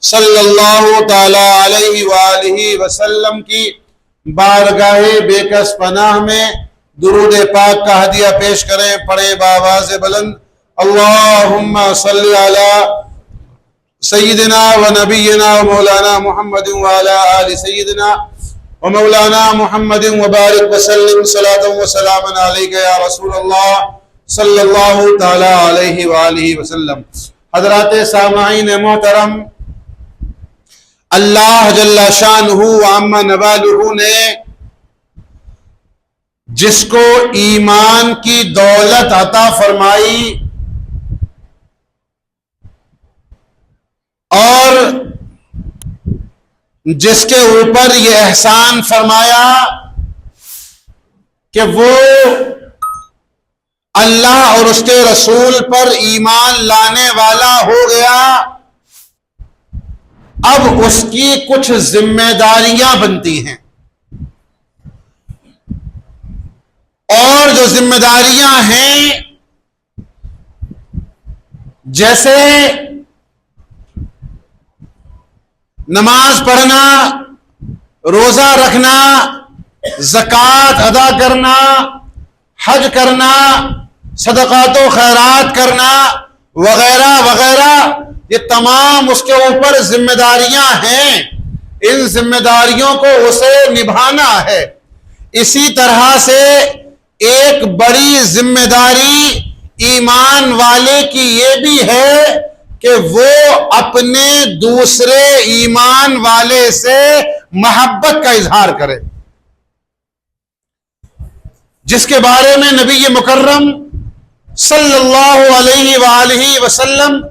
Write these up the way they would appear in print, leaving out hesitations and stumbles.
सल्लल्लाहु ताला अलैहि वालिहि वसल्लम की बारगाहे बेकस पनाह में दुरूद पाक का हदिया पेश करें। पढ़े बावाज़ बुलंद, अल्लाहुम्मा सल्ली अला सय्यिदिना व नबिय्यिना व मौलाना मुहम्मद व अला आलि सय्यिदिना व मौलाना मुहम्मद व बारिक वसल्लिम सलातन व सलामन अलैका या रसूल अल्लाह सल्लल्लाहु ताला अलैहि वालिहि वसल्लम। हज़रात सामाईन मोहतरम, अल्लाह जल्ला शानुहु व अम्मा नवालुहु ने जिसको ईमान की दौलत अता फरमाई और जिसके ऊपर यह एहसान फरमाया कि वो अल्लाह और उसके रसूल पर ईमान लाने वाला हो गया, अब उसकी कुछ जिम्मेदारियां बनती हैं। और जो जिम्मेदारियां हैं, जैसे नमाज पढ़ना, रोजा रखना, ज़कात अदा करना, हज करना, सदक़ातो खैरात करना वगैरह वगैरह, ये तमाम उसके ऊपर जिम्मेदारियां हैं। इन जिम्मेदारियों को उसे निभाना है। इसी तरह से एक बड़ी जिम्मेदारी ईमान वाले की ये भी है कि वो अपने दूसरे ईमान वाले से मोहब्बत का इजहार करे, जिसके बारे में नबी मुकर्रम सल्लल्लाहु अलैहि वसल्लम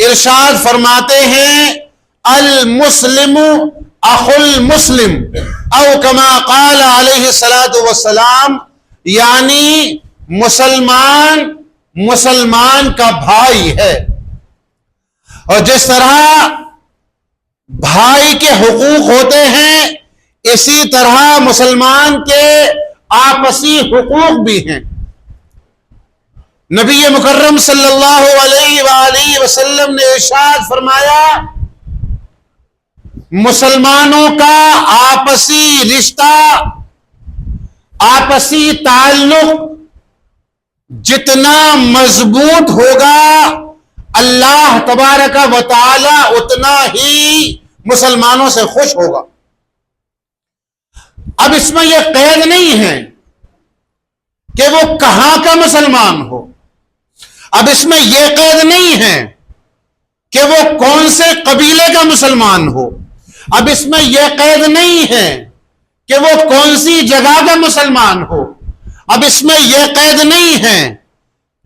इरशाद फरमाते हैं, अल मुस्लिमु अखुल मुस्लिम औ कमा क़ाल अलैहि सलातु वस्सलाम, यानी मुसलमान मुसलमान का भाई है। और जिस तरह भाई के हुकूक होते हैं, इसी तरह मुसलमान के आपसी हुकूक भी हैं। नबी मुकर्रम सल्लल्लाहु अलैहि वसल्लम ने इरशाद फरमाया, मुसलमानों का आपसी रिश्ता, आपसी ताल्लुक जितना मजबूत होगा, अल्लाह तबारक व तआला उतना ही मुसलमानों से खुश होगा। अब इसमें यह कैद नहीं है कि वो कहां का मुसलमान हो। अब इसमें यह कैद नहीं है कि वो कौन से कबीले का मुसलमान हो। अब इसमें यह कैद नहीं है कि वो कौन सी जगह का मुसलमान हो। अब इसमें यह कैद नहीं है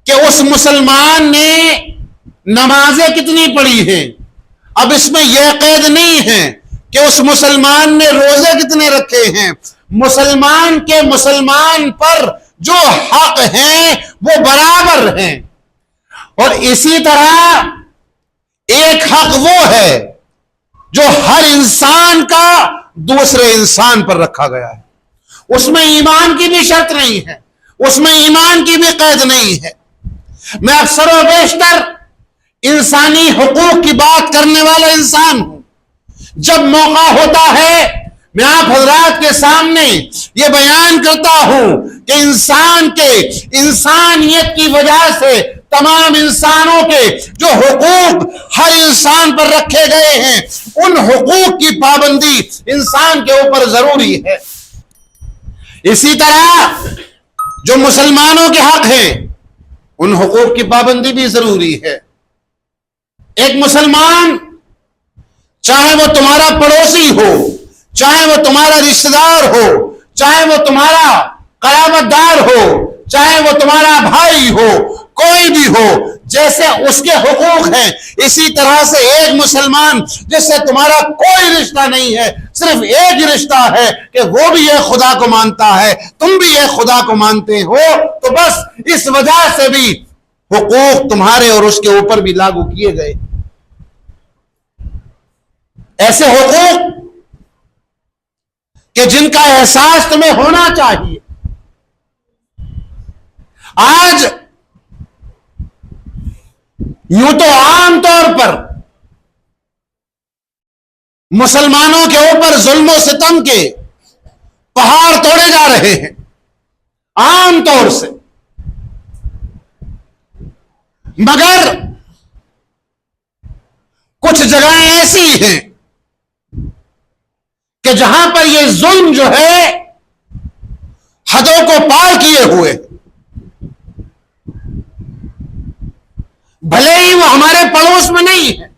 कि उस मुसलमान ने नमाजें कितनी पढ़ी हैं। अब इसमें यह कैद नहीं है कि उस मुसलमान ने रोजे कितने रखे हैं। मुसलमान के मुसलमान पर जो हक हैं वो बराबर हैं। और इसी तरह एक हक वो है जो हर इंसान का दूसरे इंसान पर रखा गया है। उसमें ईमान की भी शर्त नहीं है, उसमें ईमान की भी कैद नहीं है। मैं अक्सर व बेशतर इंसानी हुकूक की बात करने वाला इंसान हूं। जब मौका होता है, मैं आप हजरात के सामने ये बयान करता हूं कि इंसान के इंसानियत की वजह से तमाम इंसानों के जो हुकूक हर इंसान पर रखे गए हैं, उन हुकूक की पाबंदी इंसान के ऊपर जरूरी है। इसी तरह जो मुसलमानों के हक हैं, उन हुकूक की पाबंदी भी जरूरी है। एक मुसलमान, चाहे वो तुम्हारा पड़ोसी हो, चाहे वो तुम्हारा रिश्तेदार हो, चाहे वो तुम्हारा कराबतदार हो, चाहे वो तुम्हारा भाई हो, कोई भी हो, जैसे उसके हुकूक हैं, इसी तरह से एक मुसलमान जिससे तुम्हारा कोई रिश्ता नहीं है, सिर्फ एक ही रिश्ता है कि वो भी एक खुदा को मानता है, तुम भी एक खुदा को मानते हो, तो बस इस वजह से भी हुकूक तुम्हारे और उसके ऊपर भी लागू किए गए। ऐसे हुकूक कि जिनका एहसास तुम्हें होना चाहिए। आज यूं तो आम तौर पर मुसलमानों के ऊपर जुल्म और सितम के पहाड़ तोड़े जा रहे हैं आम तौर से, मगर कुछ जगहें ऐसी हैं कि जहां पर यह जुल्म जो है हदों को पार किए हुए, भले ही वो हमारे पड़ोस में नहीं है,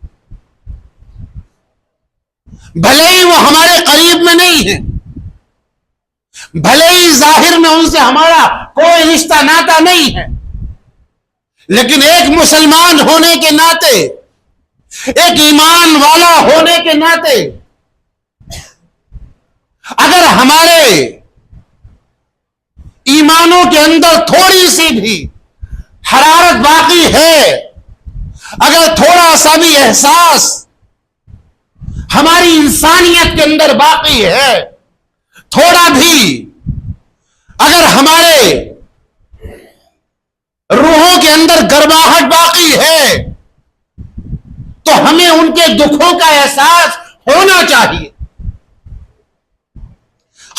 भले ही वो हमारे करीब में नहीं है, भले ही जाहिर में उनसे हमारा कोई रिश्ता नाता नहीं है, लेकिन एक मुसलमान होने के नाते, एक ईमान वाला होने के नाते, अगर हमारे ईमानों के अंदर थोड़ी सी भी हरारत बाकी है, अगर थोड़ा सा भी एहसास हमारी इंसानियत के अंदर बाकी है, थोड़ा भी अगर हमारे रूहों के अंदर गर्माहट बाकी है, तो हमें उनके दुखों का एहसास होना चाहिए।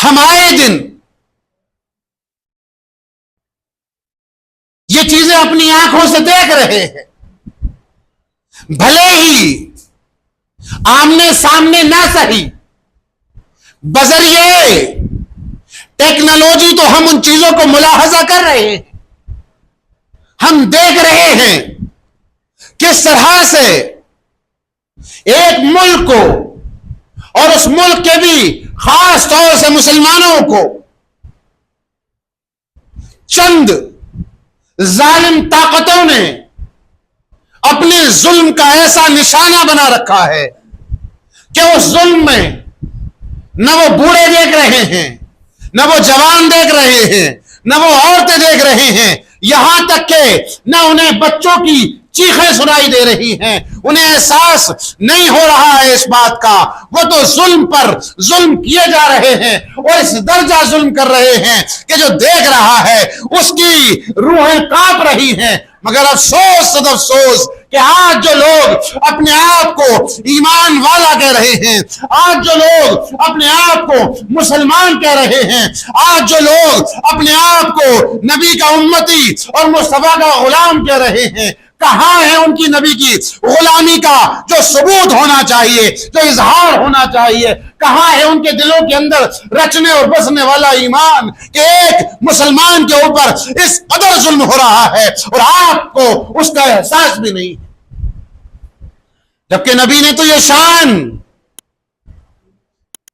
हम आए दिन ये चीजें अपनी आंखों से देख रहे हैं, भले ही आमने सामने ना सही, बजरिए टेक्नोलॉजी तो हम उन चीजों को मुलाहजा कर रहे हैं, हम देख रहे हैं किस तरह से एक मुल्क को और उस मुल्क के भी खास तौर से मुसलमानों को चंद जालिम ताकतों ने अपने जुल्म का ऐसा निशाना बना रखा है कि उस जुल्म में न वो बूढ़े देख रहे हैं, न वो जवान देख रहे हैं, न वो औरतें देख रहे हैं, यहां तक कि न उन्हें बच्चों की चीखें सुनाई दे रही हैं, उन्हें एहसास नहीं हो रहा है इस बात का। वो तो जुल्म पर जुल्म किए जा रहे हैं और इस दर्जा जुल्म कर रहे हैं कि जो देख रहा है उसकी रूहें कांप रही हैं। मगर अफसोस सद अफसोस कि आज जो लोग अपने आप को ईमान वाला कह रहे हैं, आज जो लोग अपने आप को मुसलमान कह रहे हैं, आज जो लोग अपने आप को नबी का उम्मती और मुस्तफा का गुलाम कह रहे हैं, कहां है उनकी नबी की गुलामी का जो सबूत होना चाहिए, जो इजहार होना चाहिए? कहां है उनके दिलों के अंदर रचने और बसने वाला ईमान कि एक मुसलमान के ऊपर इस कदर जुल्म हो रहा है और आपको उसका एहसास भी नहीं, जबकि नबी ने तो ये शान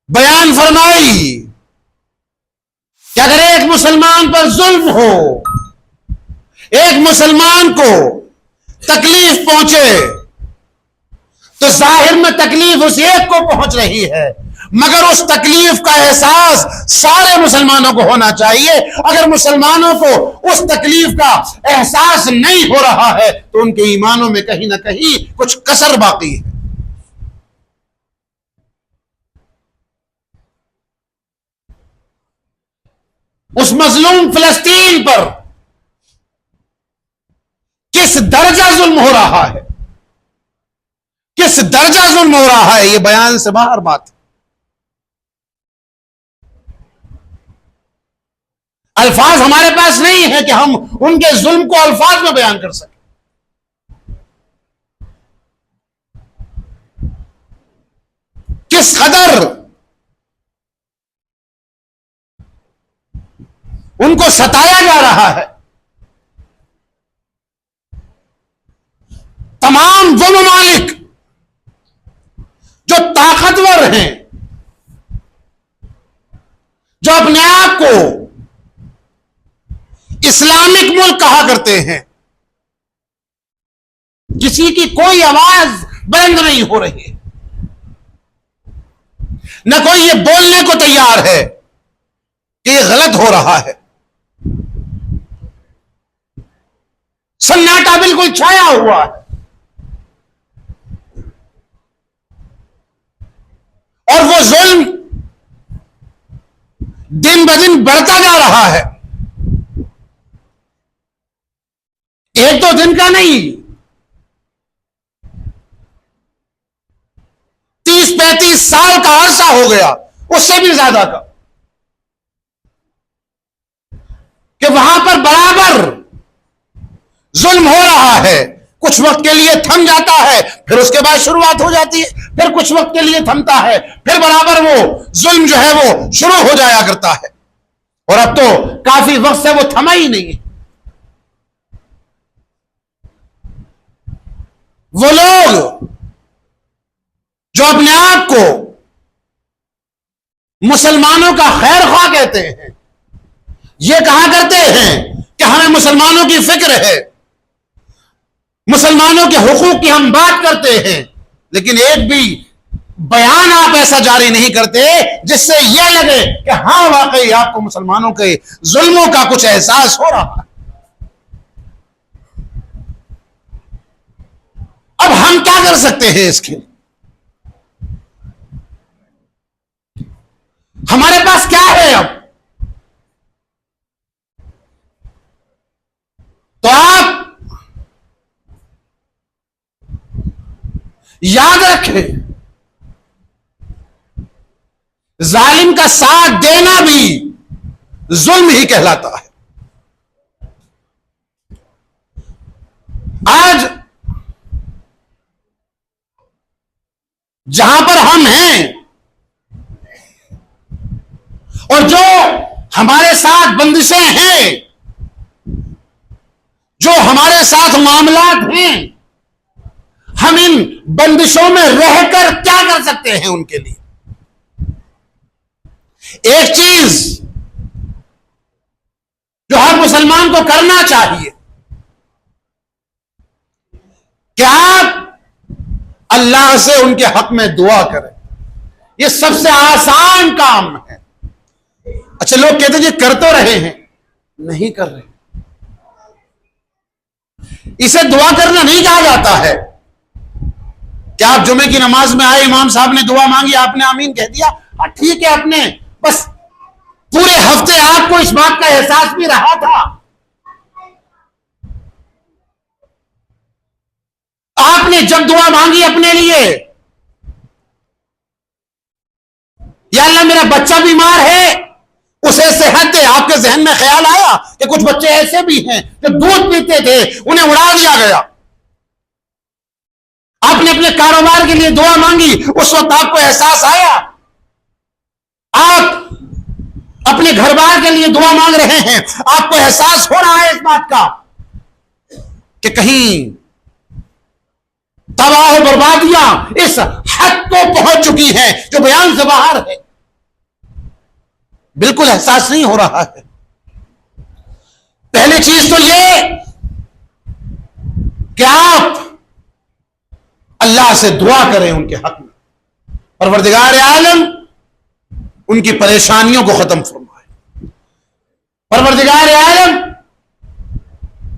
बयान फरमाई कि अगर एक मुसलमान पर जुल्म हो, एक मुसलमान को तकलीफ पहुंचे, तो जाहिर में तकलीफ उस एक को पहुंच रही है, मगर उस तकलीफ का एहसास सारे मुसलमानों को होना चाहिए। अगर मुसलमानों को उस तकलीफ का एहसास नहीं हो रहा है तो उनके ईमानों में कहीं ना कहीं कुछ कसर बाकी है। उस मजलूम फिलिस्तीन पर किस दर्जा जुल्म हो रहा है, किस दर्जा जुल्म हो रहा है, यह बयान से बाहर बात। अल्फाज हमारे पास नहीं है कि हम उनके जुल्म को अल्फाज में बयान कर सकें। किस कदर उनको सताया जा रहा है। तमाम वो ममालिक जो ताकतवर हैं, जो अपने आप को इस्लामिक मुल्क कहा करते हैं, किसी की कोई आवाज बुलंद नहीं हो रही, न कोई ये बोलने को तैयार है कि ये गलत हो रहा है। सन्नाटा बिल्कुल छाया हुआ है और वो जुल्म दिन ब दिन बढ़ता जा रहा है। एक दो दिन का नहीं, 30-35 साल का अरसा हो गया, उससे भी ज्यादा का, कि वहां पर बराबर जुल्म हो रहा है। कुछ वक्त के लिए थम जाता है, फिर उसके बाद शुरुआत हो जाती है, फिर कुछ वक्त के लिए थमता है, फिर बराबर वो जुल्म जो है वो शुरू हो जाया करता है। और अब तो काफी वक्त से वो थमा ही नहीं है। वो लोग जो अपने आप को मुसलमानों का खैर ख्वाह कहते हैं, ये कहा करते हैं कि हमें मुसलमानों की फिक्र है, मुसलमानों के हुकूक की हम बात करते हैं, लेकिन एक भी बयान आप ऐसा जारी नहीं करते जिससे यह लगे कि हां वाकई आपको मुसलमानों के जुल्मों का कुछ एहसास हो रहा है। अब हम क्या कर सकते हैं इसके लिए? हमारे पास क्या है अब? तो आप याद रखें, जालिम का साथ देना भी जुल्म ही कहलाता है। आज जहां पर हम हैं और जो हमारे साथ बंदिशें हैं, जो हमारे साथ मामलात हैं, हम इन बंदिशों में रहकर क्या कर सकते हैं उनके लिए? एक चीज जो हर मुसलमान को करना चाहिए कि आप अल्लाह से उनके हक में दुआ करें। यह सबसे आसान काम है। अच्छा, लोग कहते हैं कर तो रहे हैं, नहीं कर रहे। इसे दुआ करना नहीं कहा जाता है। क्या आप जुमे की नमाज में आए, इमाम साहब ने दुआ मांगी, आपने आमीन कह दिया, हाँ ठीक है, आपने बस पूरे हफ्ते आपको इस बात का एहसास भी रहा था, आपने जब दुआ मांगी अपने लिए, या अल्लाह मेरा बच्चा बीमार है उसे सेहत दे, आपके जहन में ख्याल आया कि कुछ बच्चे ऐसे भी हैं जो दूध पीते थे, उन्हें उड़ा दिया गया। आपने अपने कारोबार के लिए दुआ मांगी, उस वक्त आपको एहसास आया। आप अपने घर बार के लिए दुआ मांग रहे हैं, आपको एहसास हो रहा है इस बात का कि कहीं तबाह बर्बादियां इस हद को पहुंच चुकी हैं जो बयान से बाहर है। बिल्कुल एहसास नहीं हो रहा है। पहली चीज तो ये कि आप अल्लाह से दुआ करें उनके हक में, परवरदिगार आलम उनकी परेशानियों को खत्म फरमाए, परवरदिगार आलम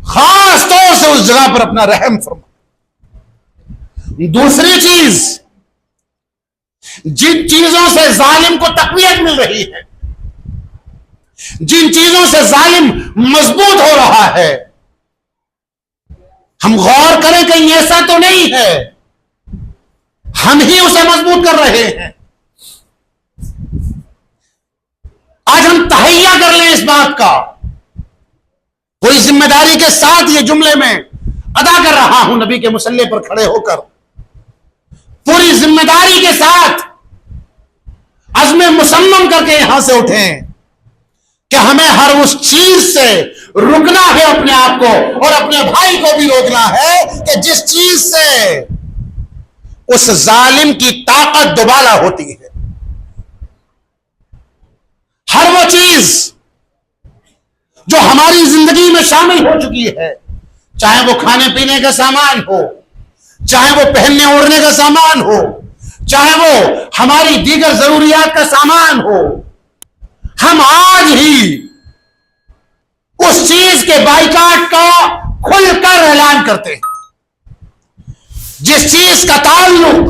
खास तौर से उस जगह पर अपना रहम फरमाए। दूसरी चीज, जिन चीजों से जालिम को तकवीत मिल रही है, जिन चीजों से जालिम मजबूत हो रहा है, हम गौर करें कहीं ऐसा तो नहीं है हम ही उसे मजबूत कर रहे हैं। आज हम तहैया कर लें इस बात का, पूरी जिम्मेदारी के साथ ये जुमले में अदा कर रहा हूं, नबी के मुसल्ले पर खड़े होकर पूरी जिम्मेदारी के साथ अज़्म मुसम्मम करके यहां से उठें कि हमें हर उस चीज से रुकना है अपने आप को, और अपने भाई को भी रोकना है कि जिस चीज से उस जालिम की ताकत दोबारा होती है। हर वो चीज जो हमारी जिंदगी में शामिल हो चुकी है, चाहे वो खाने पीने का सामान हो, चाहे वो पहनने ओढ़ने का सामान हो, चाहे वो हमारी दीगर जरूरियात का सामान हो, हम आज ही उस चीज के बाइकाट का खुलकर ऐलान करते हैं। जिस चीज का ताल्लुक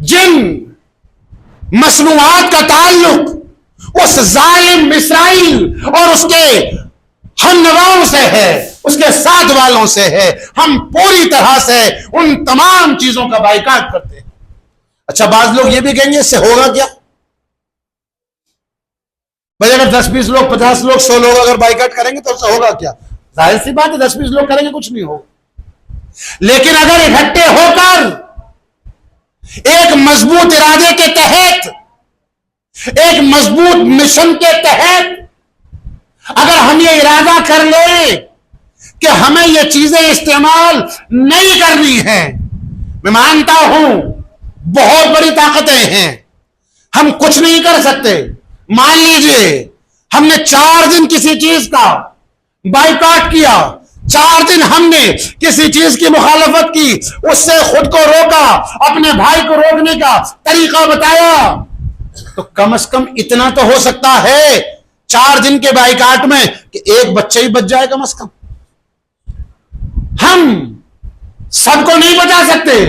जिन मसनूआत का ताल्लुक उस जालिम इस्राइल और उसके हमनवाओं से है, उसके साथ वालों से है। हम पूरी तरह से उन तमाम चीजों का बाइकाट करते हैं। अच्छा, बाज लोग ये भी कहेंगे इससे होगा क्या भाई? अगर 10-20 लोग, 50 लोग, 100 लोग अगर बाइकाट करेंगे तो उससे होगा क्या? जाहिर सी बात है 10-20 लोग करेंगे कुछ नहीं होगा। लेकिन अगर इकट्ठे होकर एक मजबूत इरादे के तहत, एक मजबूत मिशन के तहत अगर हम ये इरादा कर ले कि हमें ये चीजें इस्तेमाल नहीं करनी है, मैं मानता हूं बहुत बड़ी ताकतें हैं, हम कुछ नहीं कर सकते। मान लीजिए हमने 4 दिन किसी चीज का बाइकआउट किया, 4 दिन हमने किसी चीज की मुखालफत की, उससे खुद को रोका, अपने भाई को रोकने का तरीका बताया, तो कम से कम इतना तो हो सकता है 4 दिन के बाइकाट में कि एक बच्चा ही बच जाए कम से कम। हम सबको नहीं बचा सकते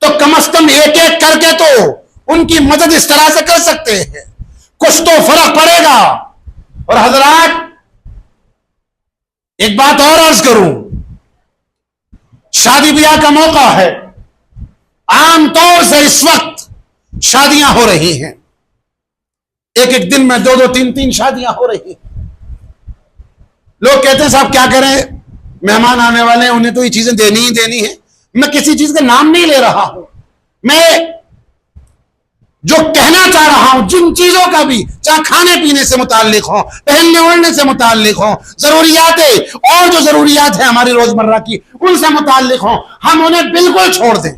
तो कम से कम एक एक करके तो उनकी मदद इस तरह से कर सकते हैं, कुछ तो फर्क पड़ेगा। और हजरात, एक बात और अर्ज करूं, शादी ब्याह का मौका है, आमतौर से इस वक्त शादियां हो रही हैं, एक एक दिन में 2-2, 3-3 शादियां हो रही हैं। लोग कहते हैं साहब क्या करें, मेहमान आने वाले हैं, उन्हें तो ये चीजें देनी ही देनी है। मैं किसी चीज का नाम नहीं ले रहा हूं, मैं जो कहना चाह रहा हूं, जिन चीजों का भी, चाहे खाने पीने से मुताल्लिक हो, पहनने ओढ़ने से मुताल्लिक हो, जरूरियातें और जो जरूरियात है हमारी रोजमर्रा की उनसे मुताल्लिक हो, हम उन्हें बिल्कुल छोड़ दें।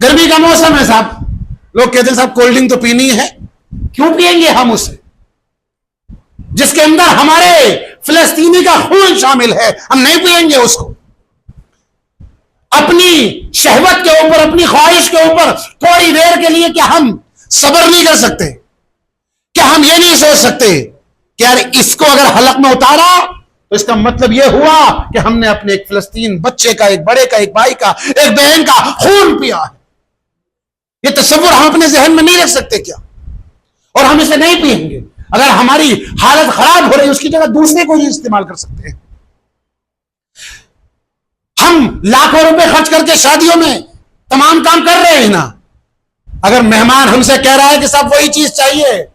गर्मी का मौसम है साहब, लोग कहते हैं साहब कोल्ड ड्रिंक तो पीनी है, क्यों पिएंगे हम उसे जिसके अंदर हमारे फिलिस्तीनी का खून शामिल है? हम नहीं पिएंगे उसको। अपनी शहवत के ऊपर, अपनी ख्वाहिश के ऊपर थोड़ी देर के लिए क्या हम सब्र नहीं कर सकते? क्या हम ये नहीं सोच सकते कि यार इसको अगर हलक में उतारा तो इसका मतलब यह हुआ कि हमने अपने एक फिलिस्तीन बच्चे का, एक बड़े का, एक भाई का, एक बहन का खून पिया है? ये तस्वुर हम अपने जहन में नहीं रख सकते क्या? और हम इसे नहीं पिएंगे। अगर हमारी हालत खराब हो रही है उसकी जगह दूसरे को ही इस्तेमाल कर सकते हैं। हम लाखों रुपए खर्च करके शादियों में तमाम काम कर रहे हैं ना। अगर मेहमान हमसे कह रहा है कि साहब वही चीज चाहिए,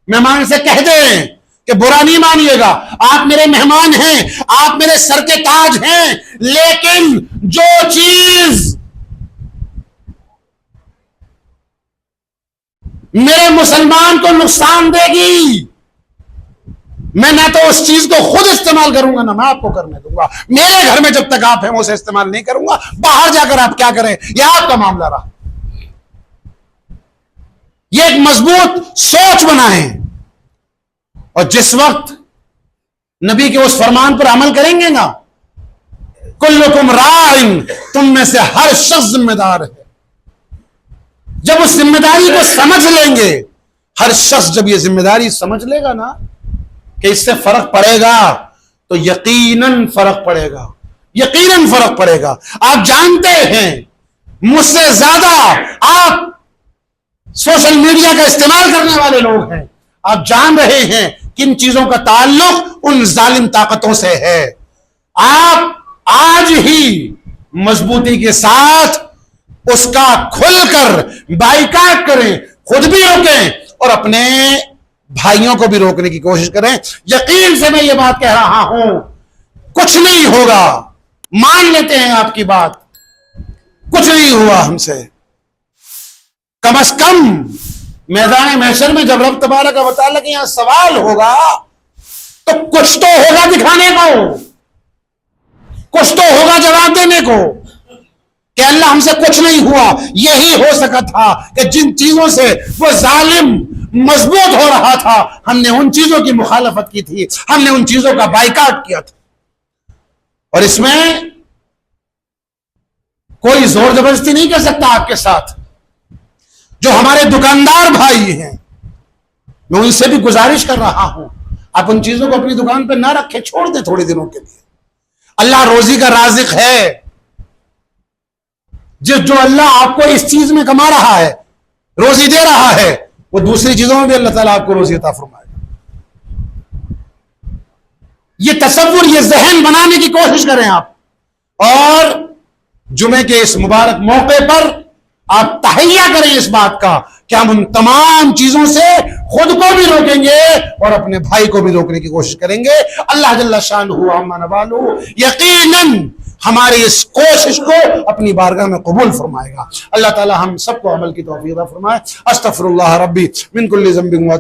मेहमान से कह दें कि बुरा नहीं मानिएगा, आप मेरे मेहमान हैं, आप मेरे सर के ताज हैं, लेकिन जो चीज मेरे मुसलमान को नुकसान देगी, मैं ना तो उस चीज को खुद इस्तेमाल करूंगा ना मैं आपको करने दूंगा। मेरे घर में जब तक आप हैं मैं उसे इस्तेमाल नहीं करूंगा, बाहर जाकर आप क्या करें यह आपका मामला रहा। यह एक मजबूत सोच बनाएं, और जिस वक्त नबी के उस फरमान पर अमल करेंगे ना, कुल्लुकुम राइन, तुम में से हर शख्स जिम्मेदार है, जब उस जिम्मेदारी को समझ लेंगे, हर शख्स जब ये जिम्मेदारी समझ लेगा ना कि इससे फर्क पड़ेगा, तो यकीनन फर्क पड़ेगा, यकीनन फर्क पड़ेगा। आप जानते हैं मुझसे ज्यादा आप सोशल मीडिया का इस्तेमाल करने वाले लोग हैं, आप जान रहे हैं किन चीजों का ताल्लुक उन जालिम ताकतों से है। आप आज ही मजबूती के साथ उसका खुलकर बाइकाट करें, खुद भी रोकें और अपने भाइयों को भी रोकने की कोशिश करें। यकीन से मैं ये बात कह रहा हूं, कुछ नहीं होगा, मान लेते हैं आपकी बात, कुछ नहीं हुआ हमसे, कम से कम मैदान महशर में जब रब तबारक व तआला के यहां सवाल होगा तो कुछ तो होगा दिखाने को, कुछ तो होगा जवाब देने को कि अल्लाह हमसे कुछ नहीं हुआ। यही हो सका था कि जिन चीजों से वो जालिम मजबूत हो रहा था, हमने उन चीजों की मुखालफत की थी, हमने उन चीजों का बाइकाट किया था। और इसमें कोई जोर जबरदस्ती नहीं कर सकता आपके साथ। जो हमारे दुकानदार भाई हैं, मैं उनसे भी गुजारिश कर रहा हूं, आप उन चीजों को अपनी दुकान पर ना रखें, छोड़ दें थोड़े दिनों के लिए। अल्लाह रोजी का राज़िक है, जो अल्लाह आपको इस चीज में कमा रहा है, रोजी दे रहा है, वो दूसरी चीजों में भी अल्लाह ताला आपको रोजी अता फरमाएगा। ये तसव्वुर, ये जहन बनाने की कोशिश करें आप। और जुमे के इस मुबारक मौके पर आप तहैया करें इस बात का कि हम उन तमाम चीजों से खुद को भी रोकेंगे और अपने भाई को भी रोकने की कोशिश करेंगे। अल्लाह जल्ला शानुहु अम्मा नवालु यकीनन हमारी इस कोशिश को अपनी बारगाह में कबूल फरमाएगा। अल्लाह ताला हम सबको अमल की तौफीक फरमाए। अस्तगफिरुल्लाह रब्बी मिन कुल्लि ज़ंबिन व